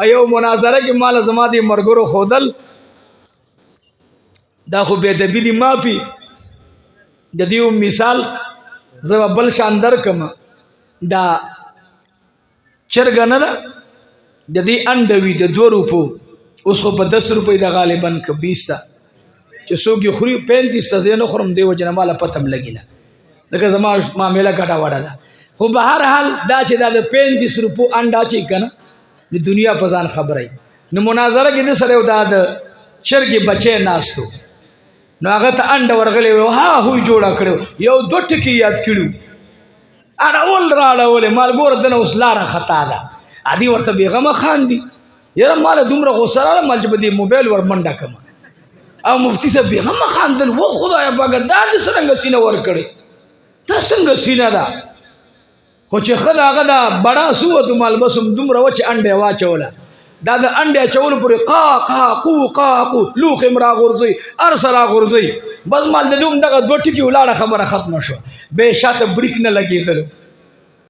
ایو مناظره کې مال زما دي مرګرو خودل دا خو به د بيدی مافي د دیو مثال زما بل شاندار کما دا چرګنه دا د دې انډوي د 2 روپو اوس خو په 10 روپۍ د غالبا ک 20 تا چې څوک یې خوري 35 تا زه نه خورم دی وجنه مال پتم لګینه لکه زما معاملې کټا وړه ده خو به هر حال دا چې دا 35 روپو انډا چې کنه د دنیا په ځان خبرای نو مناظره کې د سره دا د چرګي بچي ناستو نو هغه ته انډ ورغلې ها هو جوړه کړو یو 2 ټکی یاد کړو اړول راړول مالګور دنه اوس لاره خطا ده ادي ورته بیغمه خان دي یره مال دومره غوسره مال چې بدی موبایل ور منډه کما او مفتی صاحب بیغمه خان دل و خدای پاک دا څنګه سینه ور کړی ته څنګه سینه ده خو چې خدای هغه دا بڑا سوت مال بسم دومره وچ انډه واچوله دا د انډه چول پورې قا قا قو قا قو لوخ امرا غورځي ارسرا غورځي بس مال د دوم دغه 2 ټکی ولاړه خبره ختم شو به شاته بریک نه لګیدل